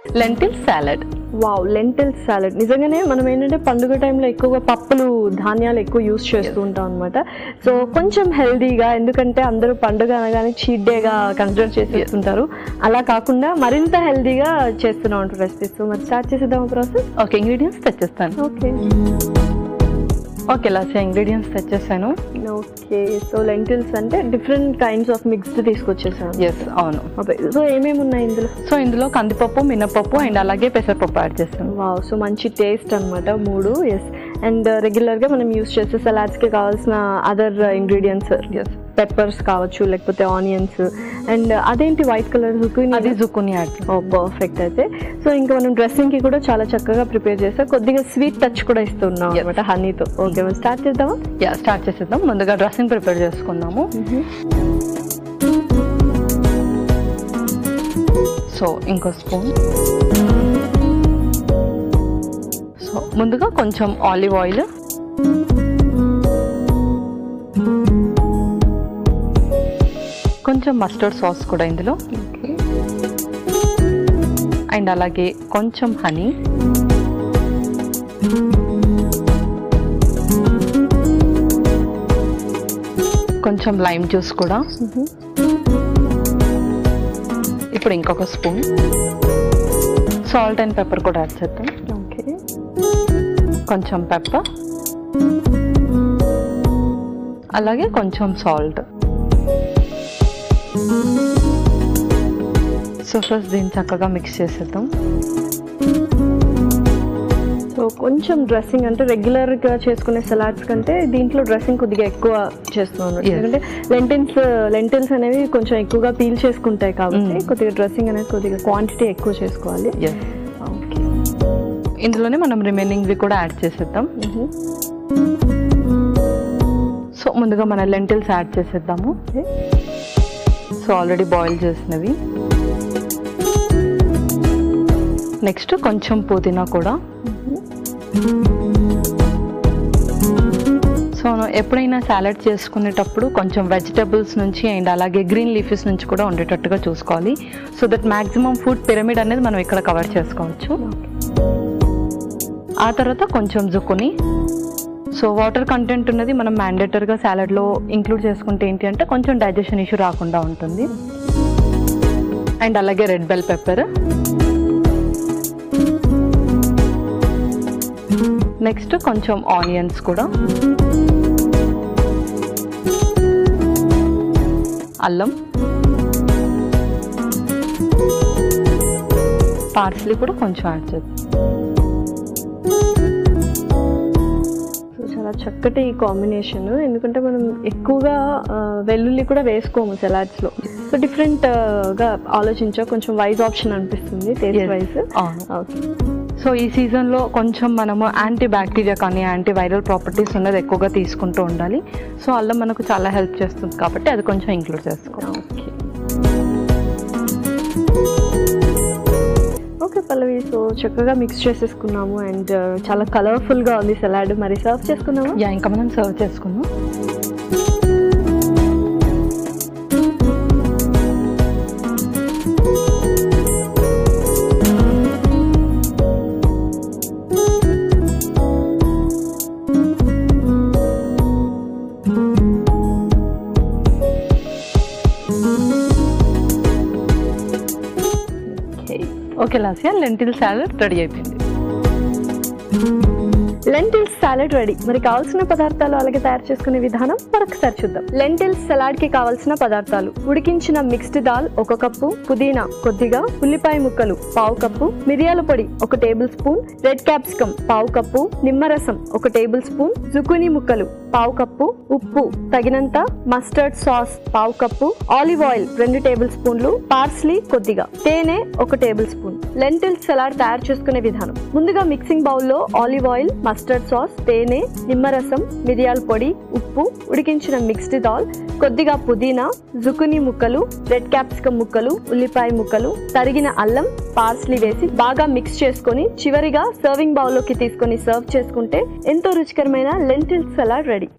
Lentil salad. Wow, lentil salad నిజంగానే మనం ఏంటంటే పండుగ టైంలో ఎక్కువగా పప్పులు ధాన్యాలు ఎక్కువ యూస్ చేస్తూ ఉంటాం అనమాట. సో కొంచెం హెల్దీగా, ఎందుకంటే అందరూ పండుగ అనగానే చీట్ డేగా కన్సిడర్ చేసేస్తుంటారు, అలా కాకుండా మరింత హెల్దీగా చేస్తున్నాం అంటారు రెసిపీస్. సో మరి స్టార్ట్ చేసేద్దాం ప్రాసెస్. ఓకే, ఇంగ్రీడియంట్స్ తెచ్చేస్తాను. ఓకే లాస్య, ఇంగ్రీడియంట్స్ తెచ్చేసాను. ఓకే, సో లెంటిల్స్ అంటే డిఫరెంట్ కైండ్స్ ఆఫ్ మిక్స్డ్ తీసుకొచ్చేసాను. ఎస్, అవును. ఓకే, సో ఏమేమి ఉన్నాయి ఇందులో? సో ఇందులో కందిపప్పు, మినపప్పు అండ్ అలాగే పెసరపప్పు యాడ్ చేస్తాను. వావ్, సో మంచి టేస్ట్ అనమాట మూడు. ఎస్, అండ్ రెగ్యులర్గా మనం యూస్ చేసే సలాడ్స్కి కావాల్సిన అదర్ ఇంగ్రీడియంట్స్, ఎస్, పెప్పర్స్ కావచ్చు, లేకపోతే ఆనియన్స్, అండ్ అదేంటి వైట్ కలర్ జుకీనీ? అది జుకీనీ యాడ్. ఓ పర్ఫెక్ట్. అయితే సో ఇంకా మనం డ్రెస్సింగ్కి కూడా చాలా చక్కగా ప్రిపేర్ చేస్తాం, కొద్దిగా స్వీట్ టచ్ కూడా ఇస్తున్నాం అనమాట హనీతో. ఓకే, మనం స్టార్ట్ చేద్దామా? యా, స్టార్ట్ చేసేద్దాం. ముందుగా డ్రెస్సింగ్ ప్రిపేర్ చేసుకుందాము. సో ఇంకో స్పూన్. సో ముందుగా కొంచెం ఆలివ్ ఆయిల్, కొంచెం మస్టర్డ్ సాస్ కూడా ఇందులో, అండ్ అలాగే కొంచెం హనీ, కొంచెం లైమ్ జ్యూస్ కూడా. ఇప్పుడు ఇంకొక స్పూన్ సాల్ట్ అండ్ పెప్పర్ కూడా యాడ్ చేద్దాం. ఓకే, కొంచెం పెప్పర్, అలాగే కొంచెం సాల్ట్. సో ఫస్ట్ దీన్ని చక్కగా మిక్స్ చేసేద్దాం. సో కొంచెం డ్రెస్సింగ్ అంటే రెగ్యులర్గా చేసుకునే సలాడ్స్ కంటే దీంట్లో డ్రెస్సింగ్ కొద్దిగా ఎక్కువ చేస్తున్నాను, ఎందుకంటే లెంటిల్స్ అనేవి కొంచెం ఎక్కువగా పీల్ చేసుకుంటాయి కాబట్టి కొద్దిగా డ్రెస్సింగ్ అనేది కొద్దిగా క్వాంటిటీ ఎక్కువ చేసుకోవాలి. ఓకే, ఇందులోనే మనం రిమైనింగ్వి కూడా యాడ్ చేసేద్దాం. సో ముందుగా మన లెంటిల్స్ యాడ్ చేసేద్దాము. సో ఆల్రెడీ బాయిల్ చేసినవి. నెక్స్ట్ కొంచెం పుదీనా కూడా. సో ఎప్పుడైనా సాలడ్ చేసుకునేటప్పుడు కొంచెం వెజిటబుల్స్ నుంచి అండ్ అలాగే గ్రీన్ లీఫీస్ నుంచి కూడా ఉండేటట్టుగా చూసుకోవాలి, so that maximum food pyramid అనేది మనం ఇక్కడ కవర్ చేసుకోవచ్చు. ఆ తర్వాత కొంచెం జుకుని. సో వాటర్ కంటెంట్ ఉన్నది మనం మ్యాండేటరీగా సాలడ్లో ఇంక్లూడ్ చేసుకుంటే ఏంటి అంటే కొంచెం డైజెషన్ ఇష్యూ రాకుండా ఉంటుంది. అండ్ అలాగే రెడ్ బెల్ పెప్పర్. నెక్స్ట్ కొంచెం ఆనియన్స్ కూడా, అల్లం, పార్స్లీ కూడా కొంచెం యాడ్ చేద్దాం. చాలా చక్కటి కాంబినేషన్, ఎందుకంటే మనం ఎక్కువగా వెల్లుల్లి కూడా వేసుకోము సలాడ్స్లో. సో డిఫరెంట్గా ఆలోచించా, కొంచెం వైజ్ ఆప్షన్ అనిపిస్తుంది టేస్ట్ వైజ్. ఓకే, సో ఈ సీజన్లో కొంచెం మనము యాంటీ బ్యాక్టీరియా కానీ యాంటీ వైరల్ ప్రాపర్టీస్ ఉన్నది ఎక్కువగా తీసుకుంటూ ఉండాలి. సో అల్లం మనకు చాలా హెల్ప్ చేస్తుంది కాబట్టి అది కొంచెం ఇంక్లూడ్ చేసుకోవాలి. ఓకే ఓకే పల్లవి, సో చక్కగా మిక్స్ చేసేసుకున్నాము అండ్ చాలా కలర్ఫుల్గా ఉంది సలాడ్. మరి సర్వ్ చేసుకున్నాము? యా, ఇంకా మనం సర్వ్ చేసుకున్నాం. Okay Lasya, lentil salad ready అయిపోయింది. Lentils salad ready. మరి కావాల్సిన పదార్థాలు అలాగే తయారు చేసుకునే విధానం మరొకసారి చూద్దాం. లెంటిల్స్ సలాడ్ కి కావాల్సిన పదార్థాలు: ఉడికించిన మిక్స్డ్ దాల్ 1 కప్పు, పుదీనా కొద్దిగా, ఉల్లిపాయ ముక్కలు 1/2 కప్పు, మిరియాల పొడి 1 table spoon, red capsicum 1/2 cup, నిమ్మరసం 1 టేబుల్ స్పూన్, జుకీనీ ముక్కలు 1/2 కప్పు, ఉప్పు తగినంత, mustard sauce 1/2 cup, olive oil 2 table స్పూన్లు, పార్స్లీ కొద్దిగా, తేనె 1 టేబుల్ స్పూన్. లెంటిల్ సలాడ్ తయారు చేసుకునే విధానం: ముందుగా మిక్సింగ్ బౌల్లో ఆలివ్ ఆయిల్, మస్టర్డ్ సాస్, తేనె, నిమ్మరసం, మిరియాల పొడి, ఉప్పు, ఉడికించిన మిక్స్డ్ దాల్, కొద్దిగా పుదీనా, జుకీనీ ముక్కలు, రెడ్ క్యాప్సికమ్ ముక్కలు, ఉల్లిపాయ ముక్కలు, తరిగిన అల్లం, పార్స్లీ వేసి బాగా మిక్స్ చేసుకొని చివరిగా సర్వింగ్ బౌల్లోకి తీసుకొని సర్వ్ చేసుకుంటే ఎంతో రుచికరమైన లెంటిల్ సలాడ్ రెడీ.